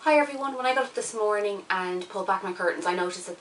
Hi everyone, when I got up this morning and pulled back my curtains, I noticed that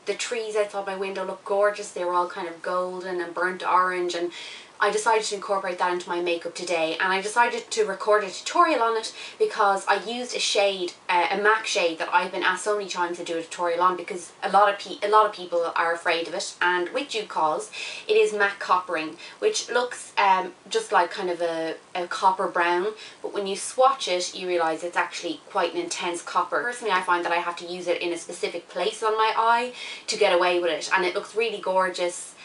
the trees outside my window look gorgeous. They were all kind of golden and burnt orange, and I decided to incorporate that into my makeup today, and I decided to record a tutorial on it because I used a shade, a MAC shade that I've been asked so many times to do a tutorial on because a lot of people are afraid of it, and with due cause. It is MAC coppering, which looks just like kind of a copper brown, but when you swatch it you realise it's actually quite an intense copper. Personally, I find that I have to use it in a specific place on my eye to get away with it, and it looks really gorgeous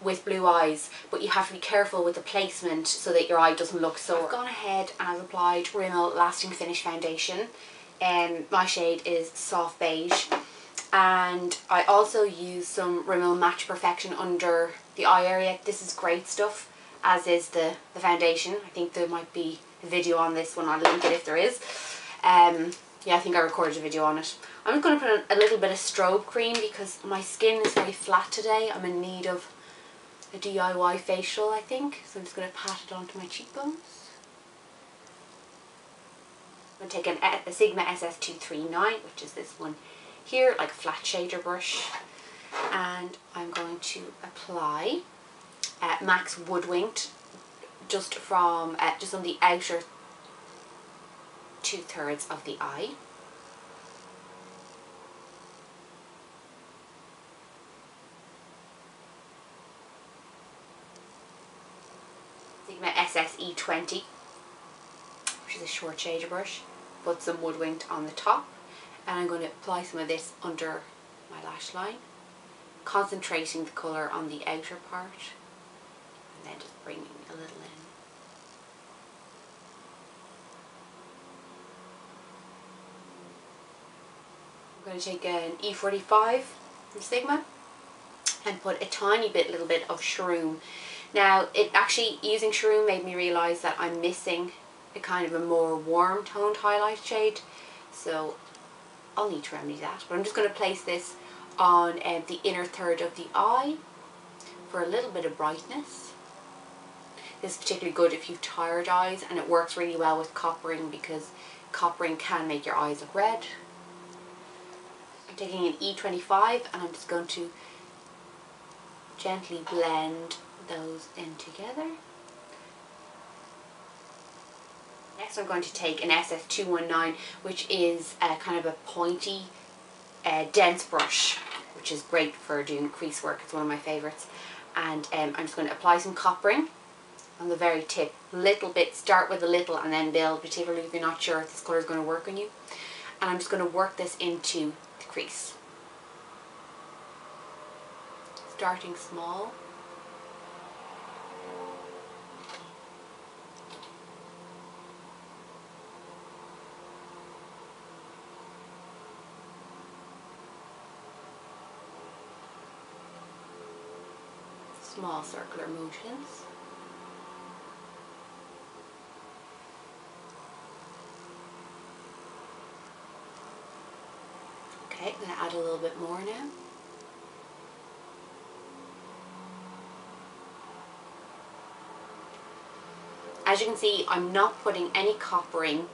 with blue eyes, but you have to be careful with the placement so that your eye doesn't look sore. I've gone ahead and I've applied Rimmel Lasting Finish Foundation, and my shade is Soft Beige, and I also use some Rimmel Match Perfection under the eye area. This is great stuff, as is the foundation. I think there might be a video on this one, I'll link it if there is. Yeah, I think I recorded a video on it. I'm just going to put a little bit of strobe cream because my skin is very flat today. I'm in need of a DIY facial, I think. So I'm just going to pat it onto my cheekbones. I'm going to take a Sigma SF239, which is this one here, like a flat shader brush. And I'm going to apply MAC's Woodwinked just on the outer 2/3 of the eye. Sigma SSE20, which is a short shader brush. Put some Woodwinked on the top, and I'm going to apply some of this under my lash line, concentrating the colour on the outer part, and then just bringing a little in. I'm going to take an E45 from Sigma and put a little bit of Shroom. Now, using Shroom made me realise that I'm missing a kind of a more warm toned highlight shade, so I'll need to remedy that. But I'm just going to place this on the inner third of the eye for a little bit of brightness. This is particularly good if you've tired eyes, and it works really well with coppering because coppering can make your eyes look red. I'm taking an E25 and I'm just going to gently blend those in together. Next I'm going to take an SF219, which is kind of a pointy, dense brush, which is great for doing crease work. It's one of my favourites. And I'm just going to apply some coppering on the very tip. Little bit, start with a little and then build, particularly if you're not sure if this colour is going to work on you. And I'm just going to work this into the crease. Starting small. Small circular motions. Okay, I'm going to add a little bit more now. As you can see, I'm not putting any coppering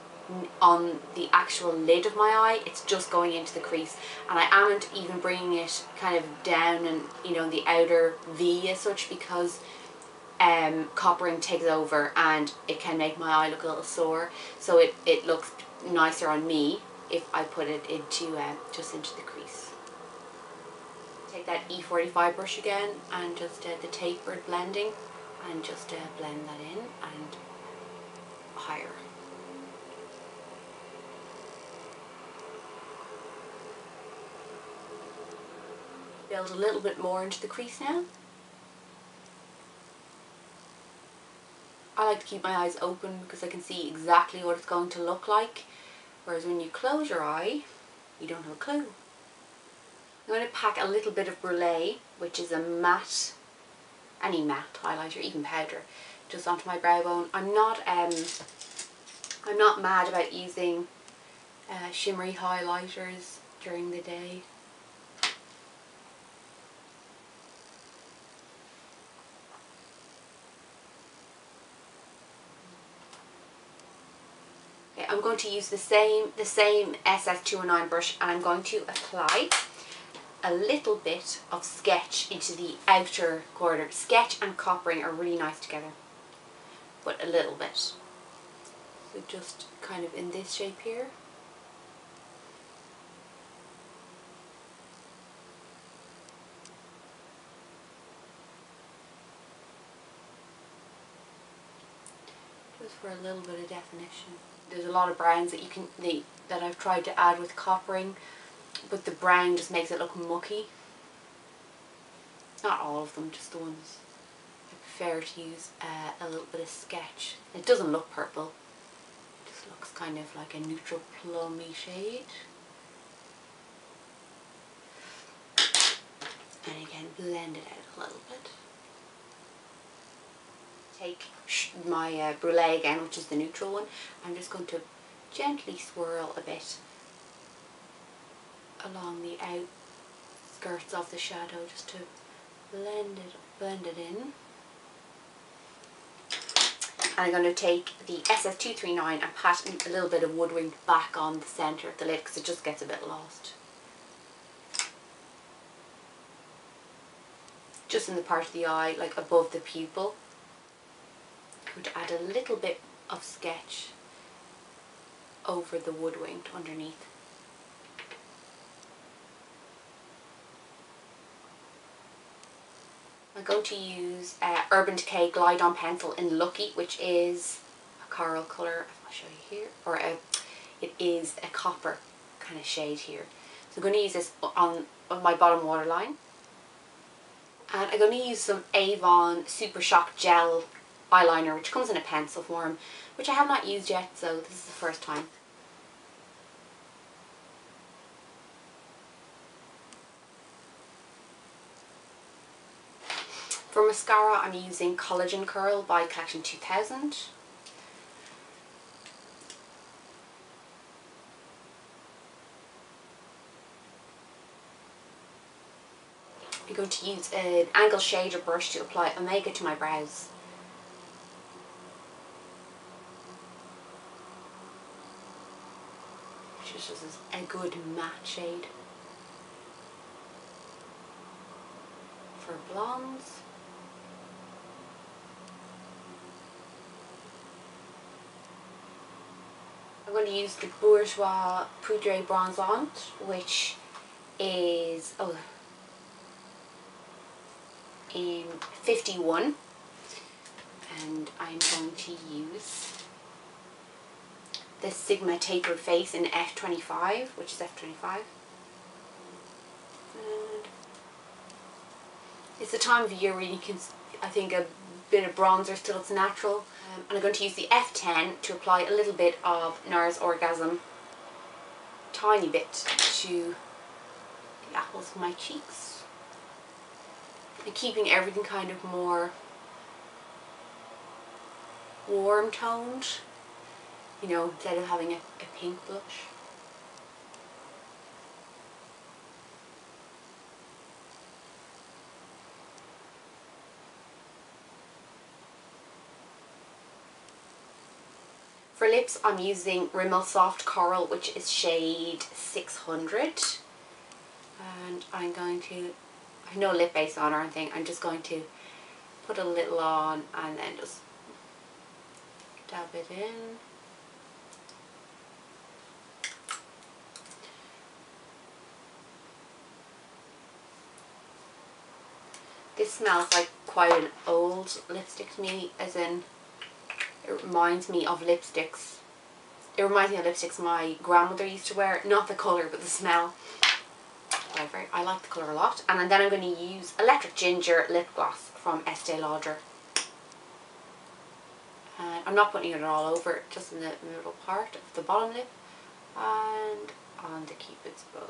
on the actual lid of my eye, it's just going into the crease, and I amn't even bringing it kind of down and the outer V as such, because coppering takes over and it can make my eye look a little sore, so it looks nicer on me if I put it into just into the crease. Take that E45 brush again and just the tapered blending, and just blend that in and higher. Build a little bit more into the crease now. I like to keep my eyes open because I can see exactly what it's going to look like, whereas when you close your eye, you don't have a clue. I'm going to pack a little bit of Brule, which is a matte, any matte highlighter, even powder, just onto my brow bone. I'm not mad about using shimmery highlighters during the day. I'm going to use the same SS209 brush, and I'm going to apply a little bit of Sketch into the outer corner. Sketch and coppering are really nice together, but a little bit. So just kind of in this shape here. Just for a little bit of definition. There's a lot of browns that that I've tried to add with coppering, but the brown just makes it look mucky. Not all of them, just the ones I prefer to use a little bit of Sketch. It doesn't look purple, it just looks kind of like a neutral plummy shade. And again, blend it out a little bit. Take my Brule again, which is the neutral one. I'm just going to gently swirl a bit along the outskirts of the shadow, just to blend it in. And I'm going to take the SS239 and pat a little bit of Woodwinked back on the centre of the lid, because it just gets a bit lost. Just in the part of the eye, like above the pupil. I'm going to add a little bit of Sketch over the Woodwinked underneath. I'm going to use Urban Decay Glide On Pencil in Lucky, which is a coral colour. I'll show you here, or it is a copper kind of shade here. So I'm going to use this on my bottom waterline, and I'm going to use some Avon Supershock gel eyeliner, which comes in a pencil form, which I have not used yet, so this is the first time. For mascara, I'm using Collagen Curl by Collection 2000. I'm going to use an angle shader brush to apply Omega to my brows. Which is a good matte shade. For blondes, I'm going to use the Bourjois Bronzer, which is in 51, and I'm going to use the Sigma Tapered Face in F25, which is F25. And it's the time of year where you can, I think, a bit of bronzer still looks natural. And I'm going to use the F10 to apply a little bit of Nars Orgasm, tiny bit, to the apples of my cheeks. And keeping everything kind of more warm toned, you know, instead of having a pink blush. For lips, I'm using Rimmel Soft Coral, which is shade 600. And I'm going to, I have no lip base on or anything, I'm just going to put a little on and then just dab it in. This smells like quite an old lipstick to me, as in it reminds me of lipsticks. It reminds me of lipsticks my grandmother used to wear. Not the colour, but the smell. However, I like the colour a lot. And then I'm going to use Electric Ginger Lip Gloss from Estee Lauder. And I'm not putting it all over, just in the middle part of the bottom lip and on the Cupid's bow.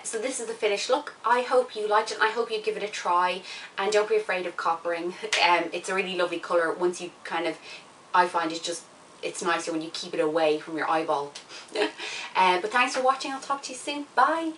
So this is the finished look. I hope you liked it, and I hope you give it a try, and don't be afraid of coppering. It's a really lovely colour once you kind of, I find it's nicer when you keep it away from your eyeball. But thanks for watching. I'll talk to you soon. Bye.